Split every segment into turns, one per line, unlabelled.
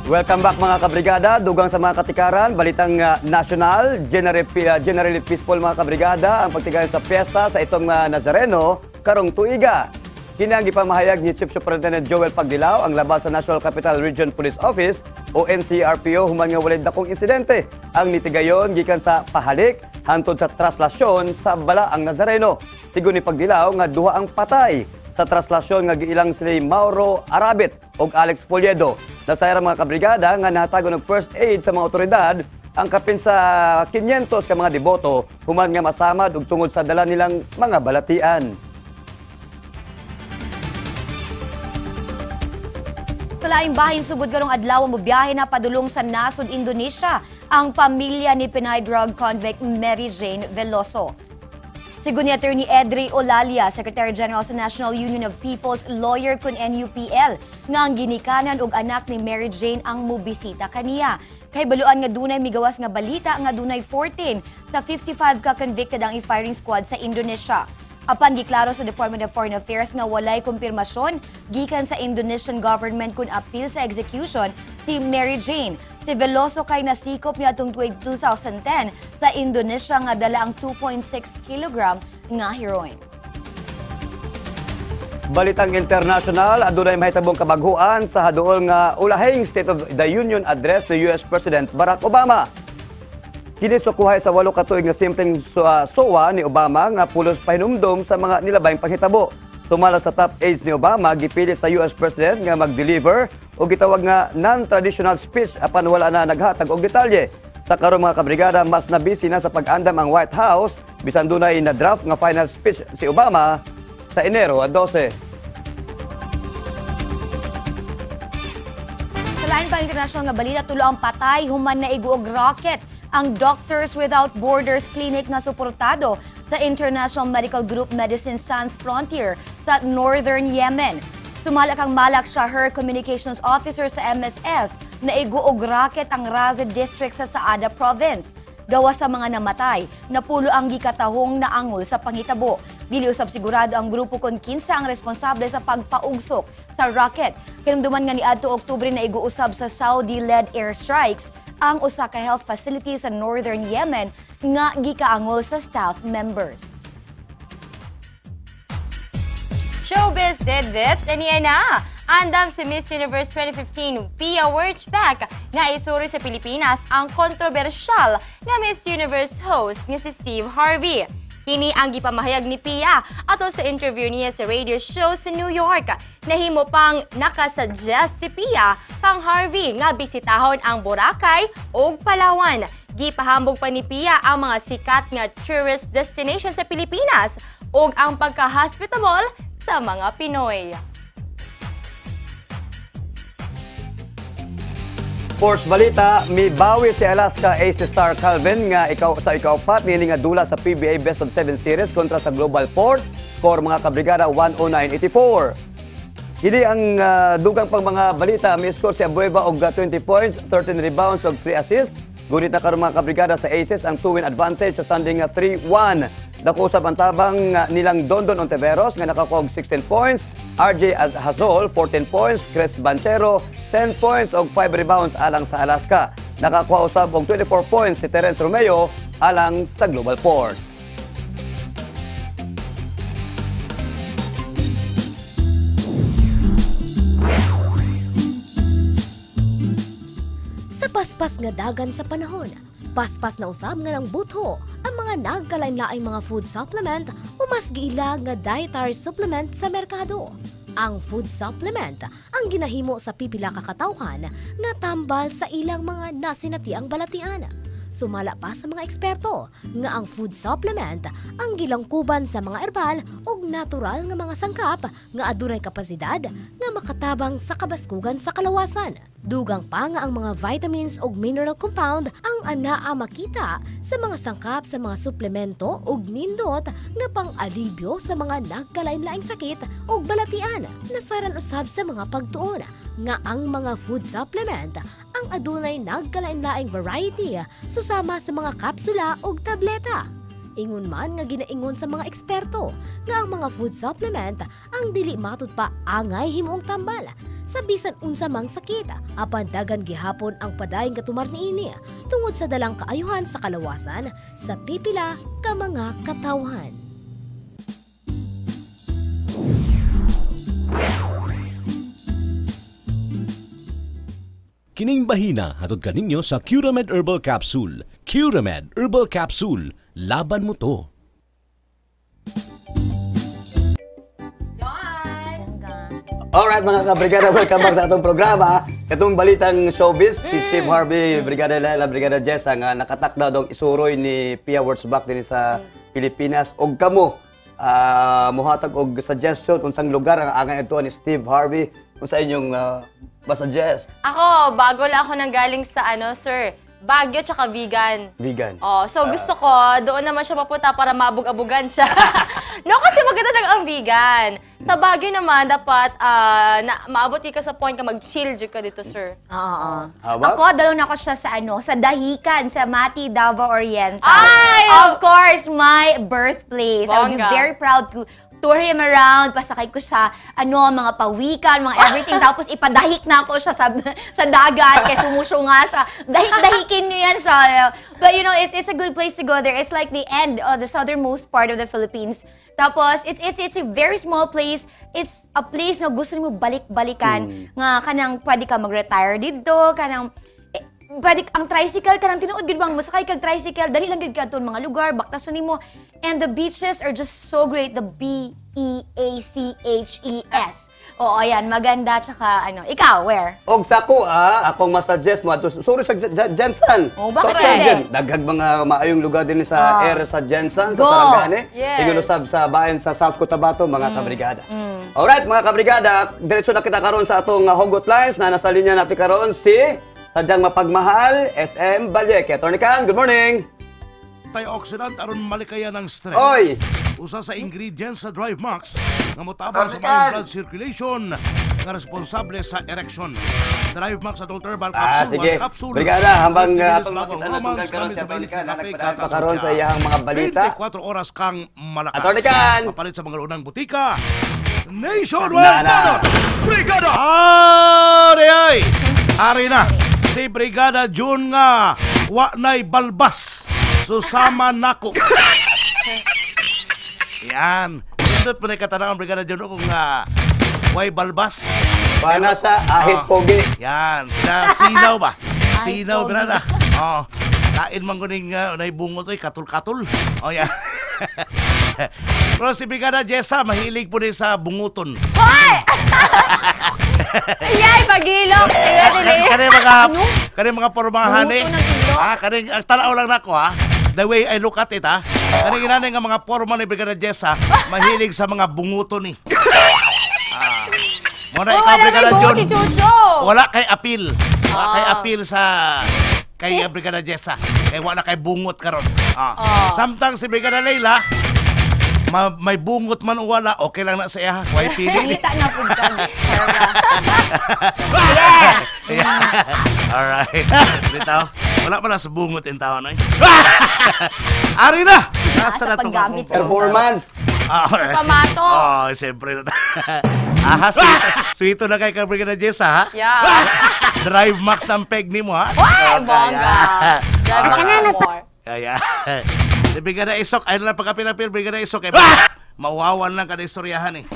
Welcome back mga kabrigada, dugang sa mga katikaran, balitang national, generally peaceful mga kabrigada, ang pagtigayon sa piyesta sa itong Nazareno, karong tuiga. Kini ang gipamahayag ni Chief Superintendent Joel Pagdilaw ang laban sa National Capital Region Police Office o NCRPO human nga walay dakong insidente. Ang nitigayon gikan sa pahalik hantod sa traslasyon sa balaang Nazareno. Sigon ni Pagdilaw nga duha ang patay sa traslasyon nga giilang si Mauro Arabit ug Alex Poliedo. Nasayra mga kabrigada nga nahatago ng first aid sa mga otoridad ang kapin sa 500 ka mga deboto human nga masamad ug tungod sa dala nilang mga balatian.
Sa laing bahin sugod karong adlaw mo biyahe na padulong sa nasod Indonesia ang pamilya ni Pinay drug convict Mary Jane Veloso. Sigun ni Attorney Edri Olalia, Secretary General sa National Union of People's Lawyer kun NUPL, nga ang ginikanan og anak ni Mary Jane ang mubisita kaniya. Kay baluan nga dunay migawas nga balita nga dunay 14 sa 55 ka convicted ang i-firing squad sa Indonesia. Apan giklaro sa Department of Foreign Affairs nga walay kumpirmasyon gikan sa Indonesian government kun appeal sa execution si Mary Jane. Si Veloso kay nasikop niya atong 2010 sa Indonesia nga dala ang 2.6 kg nga heroin.
Balitang international, adunay mahitabong kabaghuan sa haduol nga ulahing State of the Union address ni US President Barack Obama. Kini sukuhay sa 8 ka tuig nga simpleng sowa ni Obama nga pulos pahinumdom sa mga nilabayng panghitabo. Sumala sa top aides ni Obama, gipili sa US President nga mag-deliver o gitawag nga non-traditional speech apan wala na naghatag og detalye. Sa karong mga kabrigada, mas nabisi na sa pag-andam ang White House bisan dunay na draft nga final speech si Obama sa Enero 12.
Sa lain pang international nga balita, tulo ang patay human na igu og rocket ang Doctors Without Borders Clinic na suportado sa International Medical Group Medicine Sans Frontier sa Northern Yemen. Sumalak ang Malak Shahar Communications Officer sa MSF na igu og rocket ang Razed District sa Saada Province. Gawa sa mga namatay, napulo ang gikatahong naangol sa panghitabo. Dili usab sigurado ang grupo kon kinsa ang responsable sa pagpaugsok sa rocket. Kinumduman nga niadto Oktubre na igu usab sa Saudi-led airstrikes ang usa ka health facility sa Northern Yemen nga gikaangol sa staff members.
Showbiz tidbits, and yan na! Andam si Miss Universe 2015 Pia Wurtzbach nga isuri sa Pilipinas ang kontrobersyal nga Miss Universe host nga si Steve Harvey. Kini ang gipamahayag ni Pia ato sa interview niya sa radio show sa New York. Nahimo pang nakasuggest si Pia kang Harvey nga bisitahon ang Boracay ug Palawan. Gipahambog pa ni Pia ang mga sikat nga tourist destination sa Pilipinas ug ang pagka-hospitable sa mga Pinoy.
Sports balita, may bawi si Alaska Ace star Calvin nga ikaw-pat nili nga dula sa PBA Best of 7 Series kontra sa Global Port. Score mga kabrigada 109-84. Hindi ang dugang pang mga balita, may score si Abueva og 20 points, 13 rebounds og 3 assists. Gunit na karong mga kabrigada sa Aces ang 2-win advantage sa Sunday nga 3-1. Nakusab ang tabang nilang Dondon Ontiveros nga nakakuha og 16 points, RJ Hazol 14 points, Chris Banchero 10 points og 5 rebounds alang sa Alaska. Nakakuha usab og 24 points si Terence Romeo alang sa Global Port.
Sa paspas nga dagan sa panahon, paspas na usab nga ng butho ang mga nagkalain-laing mga food supplement o mas giila nga dietary supplement sa merkado. Ang food supplement ang ginahimo sa pipila ka katawhan nga tambal sa ilang mga nasinatiang balatian. Sumala pa sa mga eksperto nga ang food supplement ang gilangkuban sa mga herbal o natural nga mga sangkap nga adunay kapasidad nga makatabang sa kabaskugan sa kalawasan. Dugang pa nga ang mga vitamins o mineral compound ang anaa makita sa mga sangkap sa mga suplemento o nindot nga pang-alibyo sa mga nagkalain-laing sakit o balatian. Nasaran usab sa mga pagtuon nga ang mga food supplement ang adunay nagkalain-laing variety susama sa mga kapsula o tableta. Ingon man nga ginaingon sa mga eksperto nga ang mga food supplement ang dili matud pa angay himuong tambal sa bisan unsa mang sakit apan dagan gihapon ang padayong katumar niini tungod sa dalang kaayuhan sa kalawasan sa pipila ka mga katawhan.
Kining bahina hatod kaninyo sa Curamed Herbal Capsule. Curamed Herbal Capsule. Laban mo to.
Alright mga kabrigada, welcome back sa atong programa. Katong balitang showbiz, si Steve Harvey, Brigada Laila, Brigada Jess, ang nakatakda dong isuroy ni Pia Wurtzbach din sa Pilipinas. Og kamo, muhatag og suggestion kung sang lugar ang angay ito ni Steve Harvey. Kung sa inyong masuggest.
Ako, bago lang ako nanggaling sa sir, Baguio tsaka vegan.
Vegan.
Oh, so gusto ko, doon naman siya papunta para mabug-abugan siya. No, kasi maganda talaga ang vegan. Sa Baguio naman, dapat maabot ka sa point ka mag-chill ka dito, sir.
Oo.
Habang?
Ako, dalaw na ko siya sa sa Dahican, sa Mati, Davao Oriental.
Ay!
Of course, my birthplace. I would be
Bongga.
very proud to tour him around, pasakay ko sa mga pawikan, mga everything. Tapos ipadahik na ako siya sa dagat, kaya sumusunga siya. Dahikin niyo yan siya. But you know, it's a good place to go there. It's like the end of the southernmost part of the Philippines. Tapos, it's a very small place. It's a place na gusto mo balik-balikan. Nga kanang pwede ka mag-retire dito, kanang pwede ang tricycle kanang tinuod gid bang masakay kag tricycle dali lang gid kadton mga lugar baktason nimo, and the beaches are just so great. The BEACHES. Oo, ayan, maganda tsaka ikaw where?
Og sa ko akong masuggest mo ato sorry sa Jensen.
Oh, bakit
Sa
hindi?
Jensen, daghang mga maayong lugar din sa area sa Jensen, sa
Go!
Sarangani.
Yes.
Ingon usab sa bayan sa South Cotabato, mga kabrigada. Alright, mga kabrigada, diretso na kita karon sa atong hugot lines na nasa linya natin karon si sadyang mapagmahal SM Balyeque. Attorney Khan, good morning.
Antioxidant aron malikayan ng stress.
Oy!
Usa sa ingredients sa Drive Max nga motabang sa
Attorney
maayong
Khan!
blood circulation nga responsable sa erection. Drive Max Adult Herbal Capsule.
Sige.
One capsule.
Brigada, hambang
30 minutes
atong
bago
makita na
romance,
tunggal karon
gamit
si
sa
Attorney
mainit
Khan
na
na
kape,
nagpadaan pa
gatas
karon
at
sa iyang mga balita.
24 oras kang malakas.
Attorney Khan!
Papalit sa mga lunang butika. Nationwide
Na.
Banot! Brigada! Ay! Ari na! Si Brigada June nga wa nay balbas. Susama nako. Yan. Indot pa na katanang Brigada June kung way balbas.
Pana sa ahit pogi.
Yan. Sinaw ba? Sinaw,
pogi.
Brigada. Oo. Lain man kuning naibungot ay katul-katul. Oh, yan. Pero si Brigada Jessa, mahilig po din sa bunguton.
Hoy! Yay, pagilok!
Kani mga pormahan eh.
Bunguton ng ilok?
Kani ang tanaw lang nako The way I look at it Kani ginani nga mga porma ni Brigada Jessa, mahilig sa mga bunguton eh. Muna ikaw Brigada
Si
John.
Chucho!
Wala kay appeal. Wala kay appeal sa kay Brigada Jessa. Wala kay bungot karon. Samtang si Brigada Leila, may bungot man o wala, okay lang na sa iya. Why pili?
Kita na food ka.
Alright. Dito, wala pa na sa bungot yung tao na. Ari na! Nasa na itong
paggamit.
Performance.
Alright.
Pamato.
Oh, siyempre. Sweet na kay Brigada Jessa, ha?
Yeah.
Drive Max ng peg ni mo, ha?
Ay, bongga. More.
Kaya, si Brigada Isok, ayun lang pagkapil-apil, Brigada Isok, mauwawan lang ka na istoryahan eh.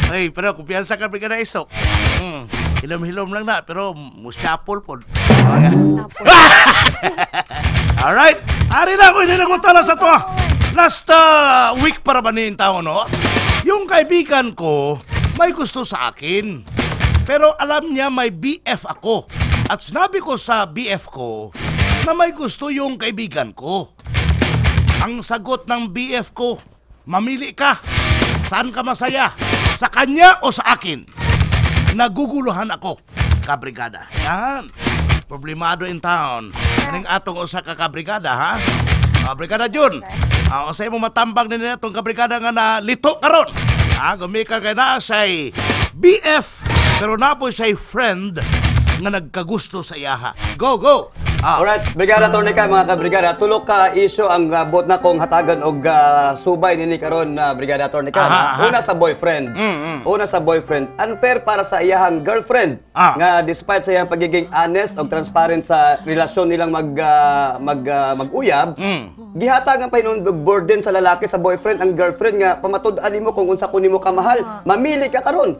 Ay, pero kumpiyansa ka Brigada Isok. Hilom-hilom lang na, pero musyapol po. Alright, ari na ako, hindi na ko tala sa to. Last week para ba niyung tao, no? Yung kaibigan ko, may gusto sa akin. Pero alam niya may BF ako. At sinabi ko sa BF ko na may gusto yung kaibigan ko. Ang sagot ng BF ko, mamili ka. Saan ka masaya? Sa kanya o sa akin? Naguguluhan ako, kabrigada. Yan. Problemado in town. Kaning atong usa ka kabrigada, ha? Brigada Jun. Usay mo matambag din na itong kabrigada nga na lito karon. Gumika kay na siya'y BF, pero na po siya'y friend nga nagkagusto sa iyaha. Go, go!
Alright, Brigada Tornica, mga kabrigada, tulok ka issue ang bot na kong hatagan og subay nini karon na Brigada Tornica. Una sa boyfriend. Una sa boyfriend, unfair para sa iyahang girlfriend nga despite sa iyang pagiging honest og transparent sa relasyon nilang mag-uyab, gihatagan pa hinon burden sa lalaki sa boyfriend ang girlfriend nga pamatud-an nimo kung unsa kun nimo kamahal. Mamili ka karon.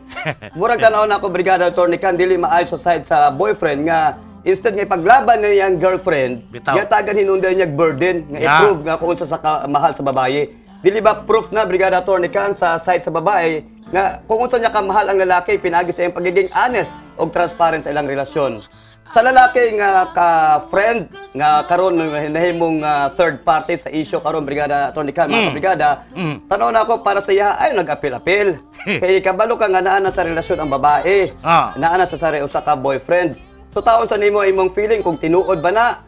Murag tanaw na ako Brigada Tornica, dili maayo sa side sa boyfriend nga instead nga ipaglaban na niyang girlfriend, gihatagan hinundan niya burden nga i-prove nga kung unsa sa kamahal sa babae. Dili ba proof na Brigada Tornica sa side sa babae nga kung unsa niya kamahal ang lalaki pinagi sa iyang pagiging honest og transparent sa ilang relasyon. Sa lalaki nga ka-friend nga karon nahimong third party sa issue karon Brigada Tornica, mga kabrigada, tanaw na ako para sa iya ay nag-apil-apil. Kay kabalo ka nga naa na sa relasyon ang babae, naa na sa sari usa ka boyfriend. So taon sa nimo imong feeling kung tinuod ba na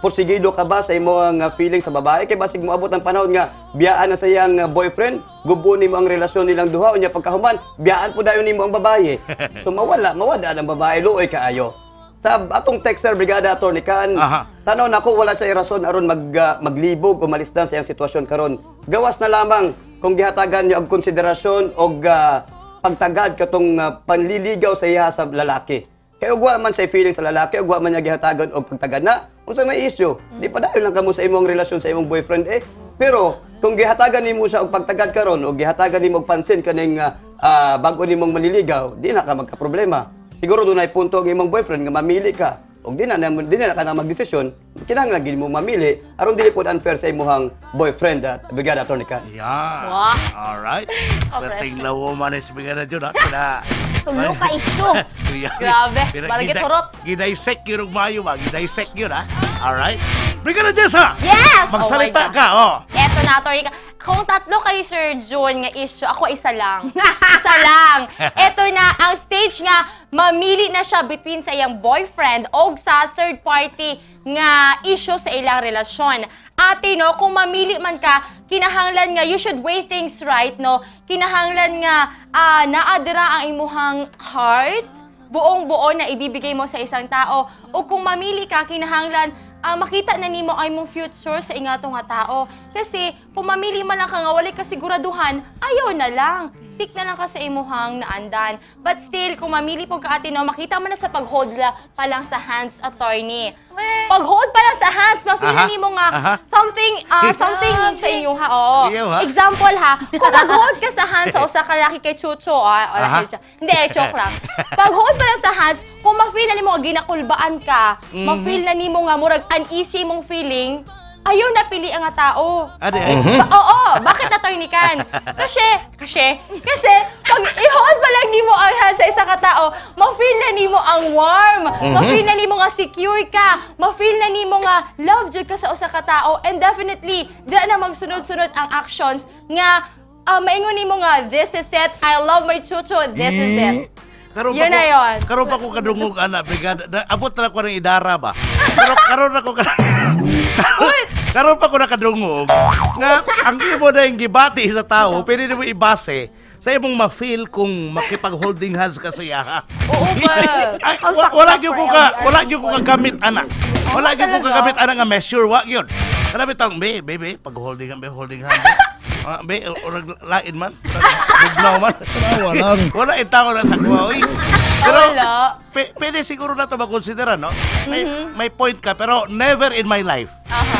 porsigido ka ba sa imong feeling sa babae kay basig moabot ang panahon nga biyaan na sa iyang boyfriend, gubo nimo ang relasyon nilang duha unya pagkahuman biyaan po dayon nimo ang babae. So mawala ang babae luoy kaayo. Sa atong texter Brigada Tornican, tanaw nako wala sa rason aron maglibog o malisdan sa iyang sitwasyon karon. Gawas na lamang kung gihatagan niyo og konsiderasyon og pagtagad katong panliligaw sa iya sa lalaki. Kaya ugwa man sa feeling sa lalaki, ugwa man niya gihatagan og pagtagad na, unsa may issue? Di pa dayon lang kamo sa imong relasyon sa imong boyfriend Pero kung gihatagan nimo siya og pagtagad karon o gihatagan nimo og pansin kaning bago nimong maliligaw, di na ka magka-problema. Siguro dunay punto ang imong boyfriend nga mamili ka. Og di na ka na magdesisyon, kinahanglan gid mo mamili aron dili pud unfair sa imong boyfriend at Brigada Tornica.
Yeah.
Wow.
Alright. Perting lawo man is Brigada Jud ha.
Tulog ka issue. Grabe, barangay turot.
Gidisect yun og mayo ba? Gidisect yun ha. Alright. Brigada Jessa!
Yes!
Magsalita ka,
Eto na, Atty. Kung tatlo kay Sir John nga issue, ako isa lang. Isa lang. Eto na, ang stage nga, mamili na siya between sa iyang boyfriend o sa third party nga issue sa ilang relasyon. Ate, no, kung mamili man ka, kinahanglan nga, you should weigh things right, no? Kinahanglan nga, naadira ang imuhang heart, buong-buo na ibibigay mo sa isang tao. O kung mamili ka, kinahanglan, makita na nimo ay mong future sa ingatong nga tao. Kasi, kung mamili man lang ka nga, walay kasiguraduhan, ayaw na lang. Stick na lang ka sa imuhang naandan. But still, kung mamili po ka ate, no, makita mo na sa pag-hold pa lang sa hands, attorney. Pag-hold pa lang sa hands, ma-feel na nimo nga something sa inyo ha. Oo. Example ha, kung mag-hold ka sa hands sa usa ka laki kay Chucho, hindi, joke lang. Pag-hold pa lang sa hands, kung ma-feel na nimo nga ginakulbaan ka, ma-feel na nimo nga murag uneasy mong feeling, ayaw na pili ang tao. Oo, bakit natornikan? Kasi pag i-hold pa lang nimo ang hand sa isa ka tao, ma-feel na nimo ang warm, ma-feel na nimo nga secure ka, ma-feel na nimo nga love jud ka sa usa ka tao, and definitely dira na magsunod-sunod ang actions nga maingon nimo nga this is it, I love my chucho, this is it. Yun na yun.
Karon pa ko kadungog Brigada. Abot na ko ng idara ba? Karon ako karon pa ko nakadungog nga ang imo na yung gibati sa tao, pwede mo ibase sa imong ma-feel kung makipag-holding hands ka sa iya ha.
Oo ba?
Wala gyud ko kagamit anak. Wala gyud ko kagamit anak nga measure wa gyud. Kana bitong baby pag-holding hand. Orang lain man. Bugnaw man. Wala itaw na sa kuha. Pero pwede siguro na ito mag-consider, no? May point ka, pero never in my life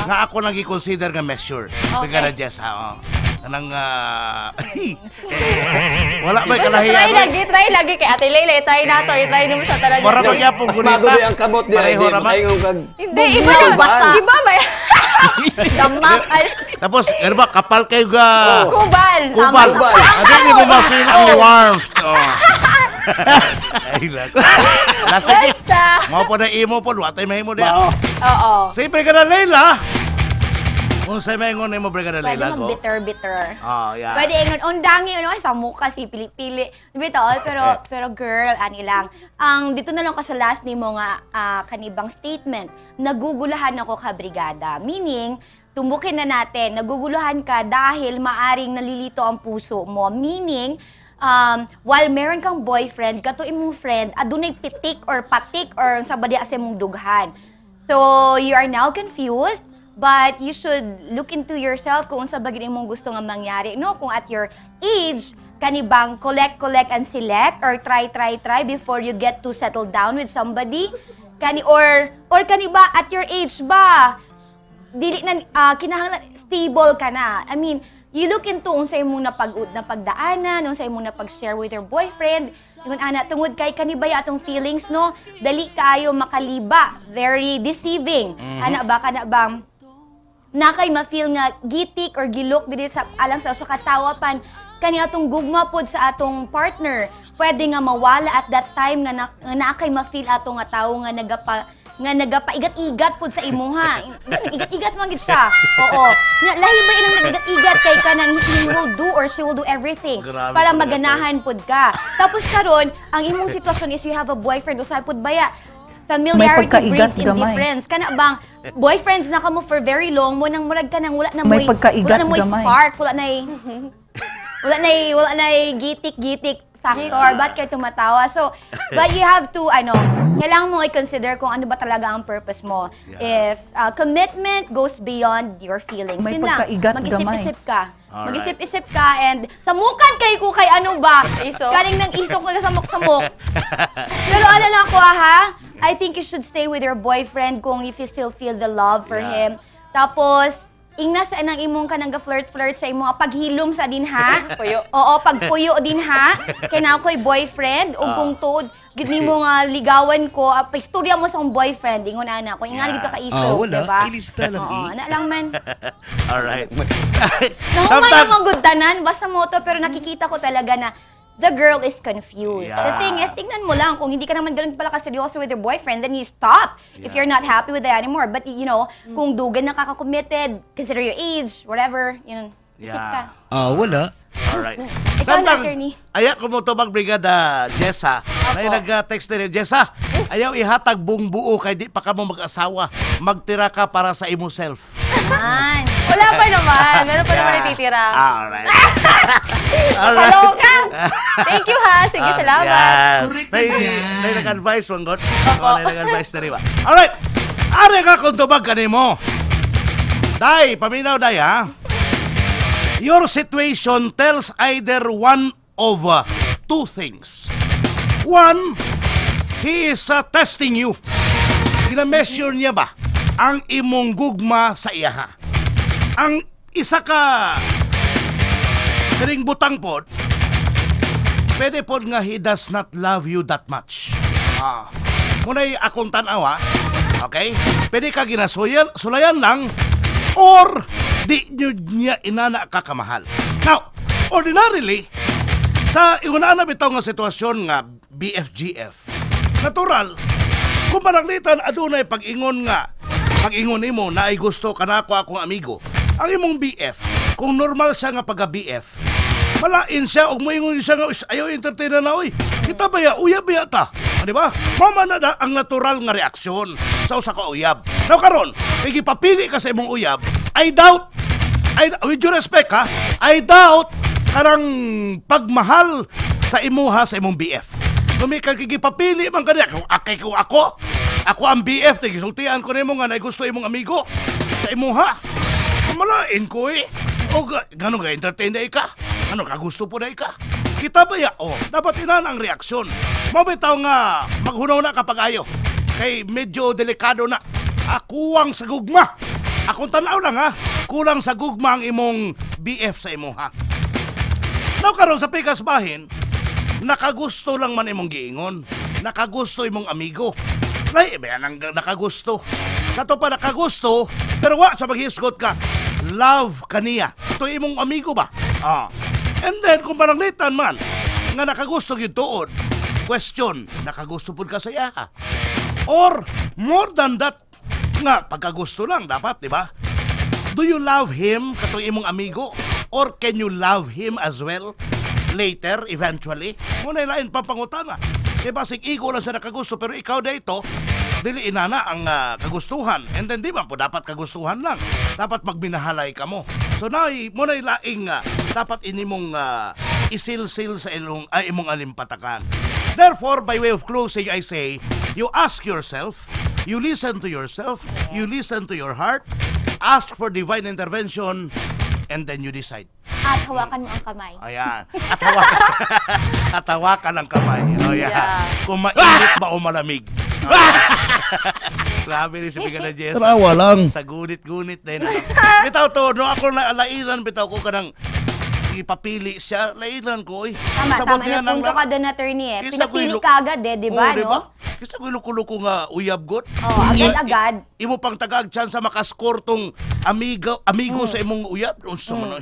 nga ako nang i-consider nga measure. Brigada Jessa, anang wala ba kalahiyan?
Try lagi kay Ate Leila, try nato, i-try mo sa talaga.
Mara ko gyapon gunita.
Mas ang kamot di ay
hindi iba ba? Damak.
Tapos ano ba kapal kayo ga
Kubal.
Adi ni mo ma-feel ang warmth. Ay lang. Sige. Mao po na imo po, watay mahimo diya.
Oo.
Sige ka na Leila. Kung sa mga ngon mo Brigada Leila ko.
Bitter.
Yeah.
Pwede ingon undangi sa mukha si pili-pili. Bito, pero girl, ani lang. Dito na lang ka sa last nimo nga kanibang statement. Nagugulahan ako ka brigada. Meaning, tumbukin na natin, naguguluhan ka dahil maaring nalilito ang puso mo. Meaning, while meron kang boyfriend, gato imong friend, adunay pitik or patik or sabadi asa mong dughan. So, you are now confused, but you should look into yourself kung unsa ba gid imong gusto nga mangyari, no? Kung at your age, kanibang collect and select or try before you get to settle down with somebody. Or kaniba at your age ba, dili na kinahanglan stable ka na. I mean, you look into unsay imong napagdaanan, unsay imong napag-share with your boyfriend. Ingon ana tungod kay kanibay atong feelings, no, dali kaayo makaliba, very deceiving. Ana ba kana bang nakay ma-feel nga gitik or gilok dili sa alang sa usa ka tawapan kani atong gugma pod sa atong partner. Pwede nga mawala at that time nga nakay ma-feel atong nga tawo nga nagapaigat-igat pod sa imuha. Igat-igat man gid siya. Oo. Lahi ba inang nag-igat-igat kay kanang he will do or she will do everything para maganahan pod ka. Tapos karon, ang imong sitwasyon is you have a boyfriend usay pod baya. Familiarity breeds indifference. Kana bang boyfriends na kamo for very long mo nang murag ka nang wala na moy spark, wala na gitik-gitik factor, ba't kayo tumatawa? So, but you have to, kailangan mo i-consider kung ano ba talaga ang purpose mo. Yeah. If commitment goes beyond your feelings, yun lang, mag-isip-isip ka.
Alright.
Mag-isip-isip ka and samukan kayo kung kay ano ba? Galing ng isok na samok-samok. Pero alala ko I think you should stay with your boyfriend kung if you still feel the love for him. Tapos, ingnas sa nang imong kanang ga-flirt sa imong paghilom sa din ha. Puyo. Oo, pagpuyo din ha. Kay na ako'y boyfriend o kung tuod gid nimo nga ligawan ko, paistorya mo sa akong boyfriend ingon ana ko ingali ka ka-issue,
wala,
diba?
ilista lang
na lang man.
All right.
Nahuman ang gudtanan basta mo to pero nakikita ko talaga na the girl is confused.
Yeah.
The thing is, tingnan mo lang, kung hindi ka naman ganun pala kaseryoso with your boyfriend, then you stop if you're not happy with it anymore. But, kung dugan na kaka-committed, consider your age, whatever, isip ka.
Wala. Alright.
Ikaw na, attorney.
Ayaw ko mo to Brigada Jessa. May nag-text din, Jessa, ayaw ihatag buong buo kay di pa ka mo mag-asawa. Magtira ka para sa imo self.
Man.
Wala pa naman. Meron pa naman natitira.
Alright.
Follow ka. Thank you ha. Sige, salamat.
May nag-advise mong God. May nag-advise na rin ba? Alright. Ari ka kung tubag ka mo. Day, paminaw day ha. Your situation tells either one of two things. One, he is testing you. Gina-measure niya ba ang imong gugma sa iyaha? Ang isa ka karing butang pod, pwede pod nga he does not love you that much. Muna'y akong tanawa, okay? Pwede ka sulayan lang or di niya inana kakamahal. Now, ordinarily, sa iunaan bitaw nga sitwasyon nga BFGF, natural, kung pananglitan adunay pag-ingon nimo na ay gusto kanako akong amigo, ang imong BF, kung normal siya nga pagka-BF, malain siya o moingon siya nga ayaw entertain na oy. Kita ba ya uyab ya ta? Di ba? Mama na ang natural nga reaksyon sa usa ka uyab. Now karon, igipapili ka sa imong uyab, I doubt, with due respect ha, I doubt karang pagmahal sa imuha sa imong BF. Kung may kagigipapili man kaniya, kung ako ang BF, tigisultian ko nimo nga na gusto imong amigo sa imuha. Kumalain ko o gano'n ka entertain na ika? Ano ka gusto po na ika? Kita ba ya? Dapat inan ang reaksyon. Mabitaw nga maghunaw na kapag ayo. Kay medyo delikado na. Akuwang sa gugma. Akong tanaw lang ha. Kulang sa gugma ang imong BF sa imo ha. Now karon sa pikas bahin, nakagusto lang man imong giingon. Nakagusto imong amigo. Nay, ang nakagusto. Kato pa nakagusto, pero wa sa maghisgot ka. Love kaniya. Ito imong amigo ba? And then kung pananglitan man nga nakagusto gyud tuod, question, nakagusto pud ka sa iya? Or more than that, nga pagkagusto lang dapat, di ba? Do you love him kato imong amigo? Or can you love him as well later, eventually? Muna lain pampangutana. Diba, sig-igo lang siya nakagusto, pero ikaw dito, dili inana ang kagustuhan. And then di ba po dapat kagustuhan lang. Dapat magbinahalay ka mo. So muna laing dapat inimong isilsil sa imong alimpatakan. Therefore, by way of closing, I say, you ask yourself, You listen to yourself, you listen to your heart, ask for divine intervention, and then you decide.
At hawakan mo ang kamay.
Ayan. At hawakan ang kamay. O yan.
Yeah.
Kung mainit ba o malamig. Grabe rin si Brigada Jess.
Tarawa lang.
Sa gunit-gunit din. Bitaw to, no ako na lainan, bitaw ko kanang ipapili siya, lainan ko.
Tama. May punto ka doon, attorney eh. Pinapili ka agad eh, di ba? No?
Kasi ko luko-luko nga uyab got.
Oh, agad-agad.
Imo pang tagag chance maka-score tong amigo sa imong uyab. Unsa man.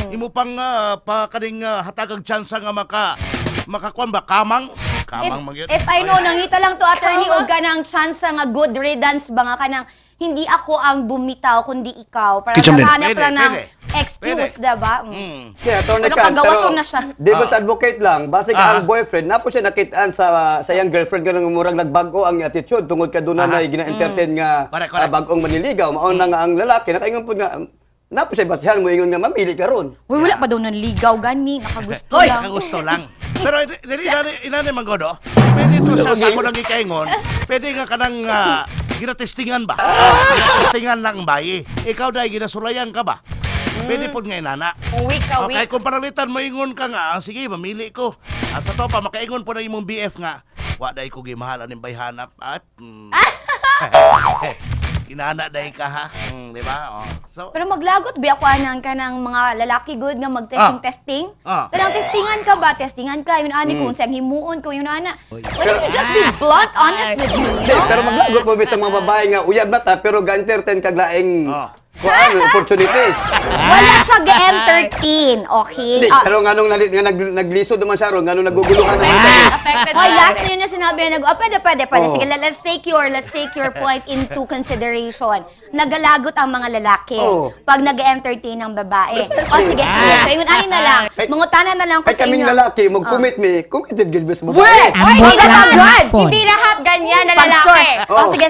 Imo pang pa kaning hatagag chance nga makakuan ba kamang magyud.
If I know, nangita lang to, attorney, og ka ng chance nga good riddance ba nga kanang hindi ako ang bumitaw kundi ikaw. Para nakahanap lang ng excuse, diba?
Yeah, Attorney
Pero
San,
paggawason na siya.
Devil's advocate lang. Base ka ang boyfriend, napo siya nakitaan sa iyang girlfriend ganang murang nagbago ang attitude tungod ka doon na gina-entertain nga
Correct.
bagong maniligaw. Maon na nga ang lalaki, nakaingon po nga, napo siya basihan mo ingon nga mamili ka ron.
Uy, wala pa daw ng ligaw, gani. Nakagusto
Oy,
lang.
nakagusto lang. Pero inani man godo. Pwede to siya sa ako lang ikaingon. Pwede nga kanang ginatestingan ba? Ginatestingan lang ba? Ikaw dahil ginasulayan ka ba? Pwede po nga inana.
Week ka,
Okay,
week.
kung panalitan mo ingon ka nga, sige, mamili ko. Sa to pa, makaingon po na imong BF nga. Wa dahil ko gimahalan ng bayhanap. Inana dahil ka ha. Di ba? Oh. So,
Pero maglagot ba ako anang ka ng mga lalaki good nga mag-testing-testing?
Ah.
Kanang testingan ka ba? Testingan ka. Yun ani kung siyang himuon ko yun ana. Why don't you just be blunt, honest with me,
Hindi,
no?
pero maglagot mo sa mga babae nga uyab na ta pero ga-entertain kag laing opportunity.
Wala siya ga-entertain, okay?
Hindi, pero nganong naglisod naman siya ron, nganong naguguluhan naman siya.
Affected
Hoy,
na
last
natin.
na yun na sinabi na pwede.
Oh.
Sige, let's take your point into consideration. Nagalagot ang mga lalaki
Oh.
pag nag-entertain ng babae. O sige. So, yun ay na lang. Mangutanan na lang ko
Ay
sa
kaming
inyo.
lalaki, mag-commit me, committed gid ba sa babae?
Wait! Ay, hindi ka agad!
Hindi lahat ganyan na
Pag
lalaki.
sure.
Oh.
Sige.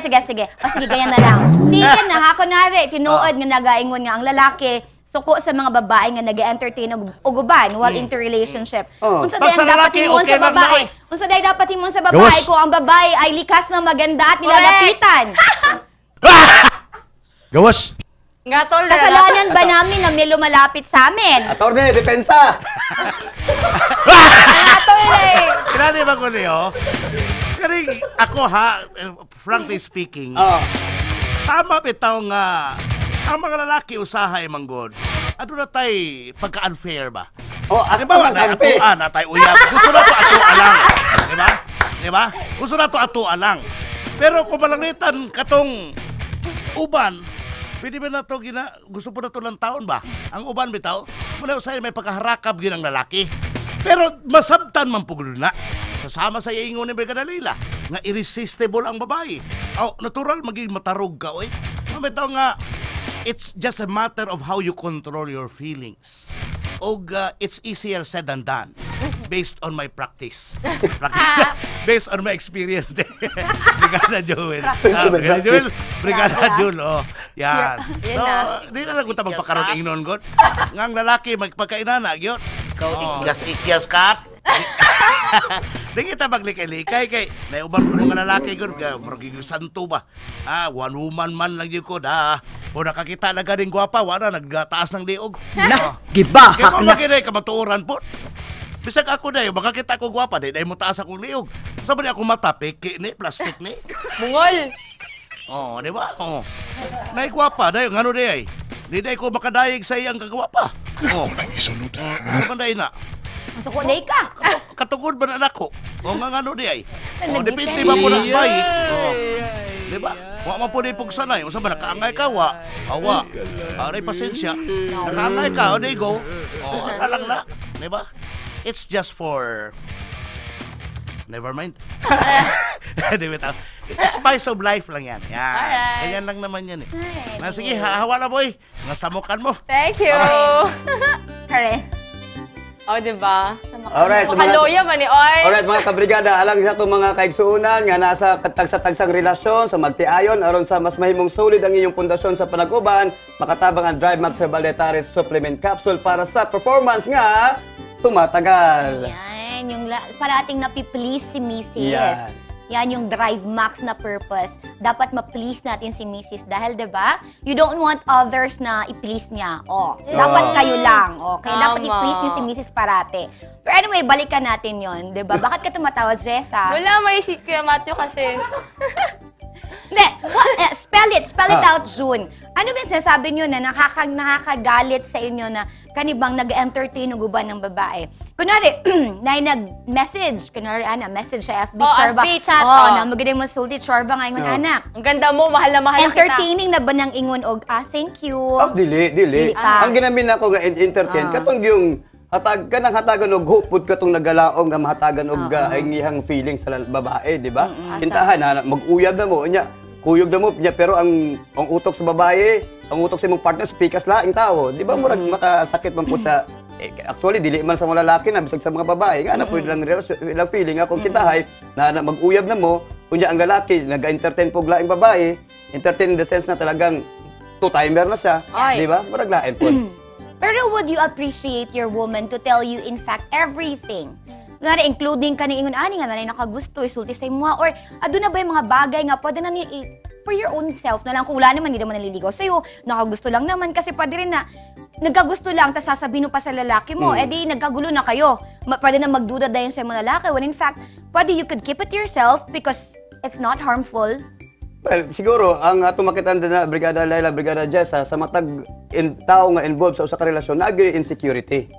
O sige, ganyan na lang. Tingin na, kunwari, tinuod nga nagaingon nga ang lalaki, suko sa mga babae nga nag-entertain og uban while into relationship.
Oh.
Unsa
Pag
day
sa
ang dapat
lalaki,
himon
okay
sa
lang na,
babae?
oy.
Unsa day dapat himon sa babae
Gawas.
kung ang babae ay likas na maganda at nilalapitan?
Gawas.
Nga tol,
Kasalanan ba namin na may lumalapit sa amin?
Attorney, depensa!
Kinali ba ko niyo? Kaya ako ha, frankly speaking,
Oh.
tama bitaw nga ang mga lalaki usahay manggod. Ano na tay pagka-unfair ba?
Oh, as
Di ba
pa
na
magkampi.
atuan na tay uyab. Gusto na to atuan lang. Di ba? Di ba? Gusto na to atuan lang. Pero kung malangitan katong uban, pwede ba na to gusto po na to ng taon ba? Ang uban bitaw, muna usay may pagkaharakab ginang lalaki. Pero masabtan man po na. Sasama sa ingon ni Brigada Leila nga irresistible ang babae. Oh, natural maging matarog ka, oy. Mamitaw nga it's just a matter of how you control your feelings. Og it's easier said than done based on my practice. Based on my experience. Brigada Joel. Brigada Joel. Brigada Joel. Oh, yan.
Yan
So,
na.
di na lang kung magpakaroon ingnon god. Ngang lalaki magpakainana gyud. Ikaw ikyas kat. Di kita maglikay-likay kay naiuban ko mga lalaki gud ka murag santo ba. One woman man lang gyud ko da. O nakakita na ganing gwapa wala nagtaas ng liog.
Na, gibahak
Kaya kung
na.
makinay ka matuoran po. Bisag ako dayo makakita ko gwapa dahil mo taas akong liog. Sa ba ako mata peki ni plastic ni.
Bungol.
Oh, di ba? Oh. Nay gwapa dayo ngano di ay. Di day ko makadayeg sa iyang kagwapa. Oh.
Isunod.
Sa banday na.
Masuko day ka.
Katugod ba na nako? O nga ngano di ay? O
Nag-decide.
depende ba po na sa bayi? O. Di ba? Wa man po di pugsanay. Unsa ba nakaangay ka wa? Awa. Aray pasensya. Nakaangay ka o di go. O lang na. Di ba? It's just for never mind. Di ba? It's spice of life lang yan. Yan.
Alright.
Ganyan lang naman yan eh. Sige, hawa na boy. Nasamukan mo.
Thank you.
Kare.
Oh, diba?
Alright,
Makaloya man ni Oy.
Alright mga kabrigada, alang sa itong mga kaigsuunan nga nasa tagsa-tagsang relasyon sa magtiayon aron sa mas mahimong solid ang inyong pundasyon sa panag-uban, makatabang ang Drive Max Herbal Dietaris Supplement Capsule para sa performance nga tumatagal.
Yan, yung parating napiplease si Mrs.
Yan.
yan yung drive max na purpose. Dapat ma-please natin si Mrs. Dahil, di ba? You don't want others na i-please niya. Dapat kayo lang. Okay? Dapat i-please niyo si Mrs. parate. Pero anyway, balikan natin yon, di ba? Bakit ka tumatawa, Jessa?
Wala, may si Kuya Matthew kasi.
Hindi. Spell it out, June. Ano ba yung sinasabi nyo na nakakagalit sa inyo na kanibang nag-entertain ng guban ng babae? Kunwari, na nag-message. Kunwari, message sa FB, Chorba.
FB chat.
Na magaling mo sulti, Chorba nga ingon, anak.
Ang ganda mo, mahal na mahal
Entertaining na ba ng ingon og, thank you.
Dili.
Pa.
Ang ginamin ako nga entertain, katong yung kanang hatagan og hupod katong nagalaom nga mahatagan og ingihang feeling sa babae, di ba? Kintahan na mag-uyab na mo nya, kuyog na mo nya, pero ang utok sa babae, ang utok sa imong partner speakas laing tao, di ba? Murag makasakit man po sa actually dili man sa mga lalaki na bisag sa mga babae nga na pwede lang ilang feeling akong kintahay na mag-uyab na mo unya ang lalaki nag-entertain pog laing babae, entertain in the sense na talagang two-timer na siya, di ba? Murag lain po.
Pero would you appreciate your woman to tell you, in fact, everything? Kunwari, including ka ingon, nga nanay nakagusto, isulti sa imo, or doon na ba yung mga bagay nga, pwede na niya, for your own self na lang, kung wala naman, hindi naman naliligaw sa'yo, nakagusto lang naman, kasi pwede rin na, nagkagusto lang, tapos sasabihin mo pa sa lalaki mo, edi nagkagulo na kayo. Pwede na magduda dahil sa mga lalaki, when in fact, pwede you could keep it to yourself because it's not harmful.
Well, siguro, ang tumakitan din na Brigada Laila, Brigada Jessa, sa matag tao nga involved sa usa ka relasyon, nagay insecurity.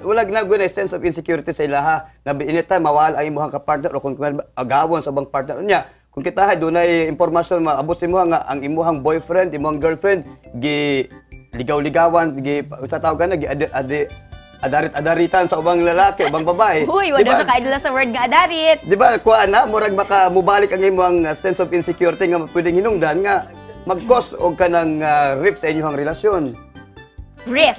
Wala ginagay sense of insecurity sa ilaha. Na inita, mawala ang imuhang ka-partner o kung agawon sa bang partner niya. Kung kita dunay impormasyon, maabot si nga ang imuhang boyfriend, imuhang girlfriend, ligaw-ligawan, tatawagan na, adarit-adaritan sa ubang lalaki, ubang babae.
Uy, wala siya kaidala sa word nga adarit.
Di ba, kuha na, murag mubalik ang imong sense of insecurity nga pwedeng hinungdan nga mag-cause og kanang rip sa inyong relasyon.
Rip.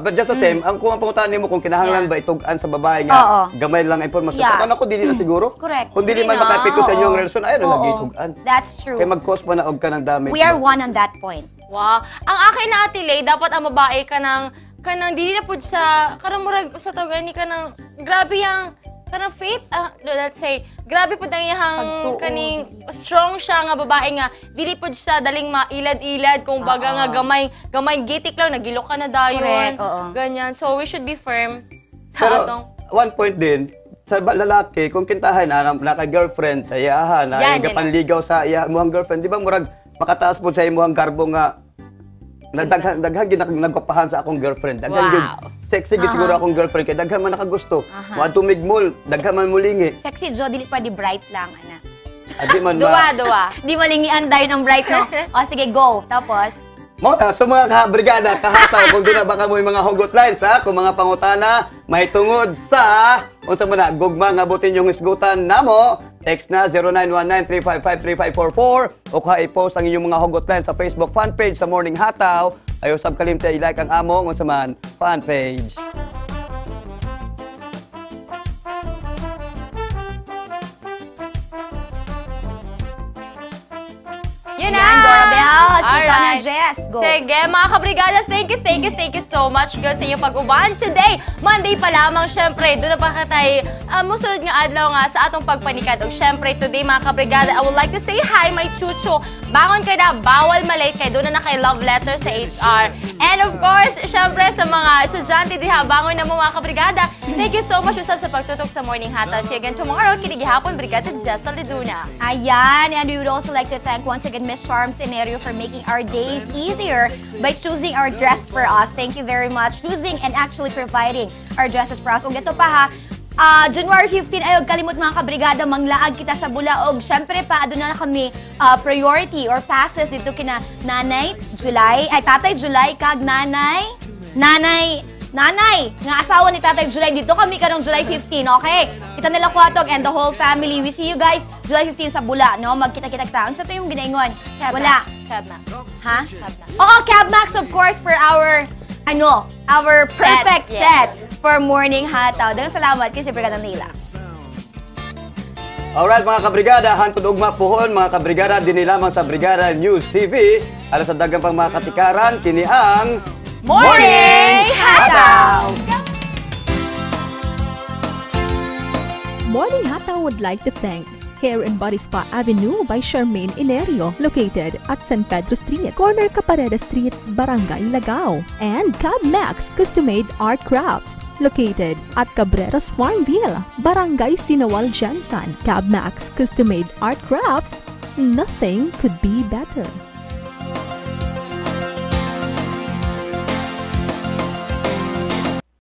But just the same, ang kung pangutan nimo kung kinahanglan ba itugan sa babae nga gamay lang impormasyon. Ano ko dili na siguro?
Correct.
Kung dili man makapito sa inyong relasyon, ay na lagi itugan.
That's true.
Kay mag-cause pa na og kanang damage.
We are one on that point.
Wow. Ang akin na Atilay, dapat ang babae kanang dili na pud sa karang murag sa tawag ni kanang grabe yang kanang faith, let's say, grabe po ang iyang kaning strong siya nga babae nga, dili po siya daling mailad-ilad, kung baga nga gamay gitik lang, nagilok ka na dayon, ganyan. So, we should be firm sa atong.
One point din, sa lalaki, kung kintahan na naka-girlfriend sa iyahan, na gapanligaw sa iyahan girlfriend, di ba murag makataas po sa imuhang garbo nga daghan nagpapahan sa akong girlfriend. Daghan sexy siguro akong girlfriend kay daghan man nakagusto. Wa tumigmol, daghan man mulingi.
Sexy jo dili pa di bright lang ana.
Adi man
duwa.
Di malingian dayon ang bright no. O sige, go. Tapos
sa mga brigada kahataw kung doon na baka mo yung mga hugot lines kung mga pangutana may tungod sa unsa man na gugma nga butin yung isgutan namo. Text na 0919-355-3544 o kaya i-post ang inyong mga hugot lines sa Facebook fanpage sa Morning Hataw. Ayaw sab kalimta i-like ang among unsa man fanpage.
Yun na!
Doorbell! Sika na,
Alright.
Jess. Go.
Sige, mga kabrigada, thank you so much good sa inyong pag-uban. Today, Monday pa lamang, syempre, doon na pa katay musunod nga adlaw nga sa atong pagpanikad. O syempre, today, mga kabrigada, I would like to say hi, my chucho. Bangon ka na, bawal malate kayo. Doon na kay love letter sa HR. And of course, syempre, sa mga estudyante diha, bangon na mo, mga kabrigada. Thank you so much, Usab, sa pagtutok sa Morning Hataw. See you again tomorrow. Kinigihapon, Brigada Jessa Liduna.
Ayan, and we would also like to thank once again Miss Charm Scenario for making our days easier by choosing our dress for us. Thank you very much. Choosing and actually providing our dresses for us. O ito pa ha, January 15, ayog kalimot mga kabrigada, manglaag kita sa Bulaog. Syempre pa, doon na kami priority or passes dito kina Tatay July, kag Nanay, nga asawa ni Tatay July, dito kami kanong July 15, okay? Kita nila Kuatog and the whole family. We see you guys July 15 sa Bula, no? Magkita-kita taon. Sa ito yung ginaingon? Wala.
Cabmax.
Ha?
Cabmax.
Oo, Cabmax, of course, for our perfect set for Morning Hataw. Dagang salamat kasi Brigada Nila.
Alright mga kabrigada, hantod ugma puhon mga kabrigada, din lamang sa Brigada News TV. Alas sa dagang pang mga katikaran, kini ang
Morning Hataw!
Morning Hataw would like to thank Hair and Body Spa Avenue by Charmaine Inerio, located at San Pedro Street, corner Capareda Street, Barangay Lagao, and Cab Max Custom-Made Art Crafts, located at Cabreros Farmville, Barangay Sinawal, Jansan. Cab Max Custom-Made Art Crafts, nothing could be better.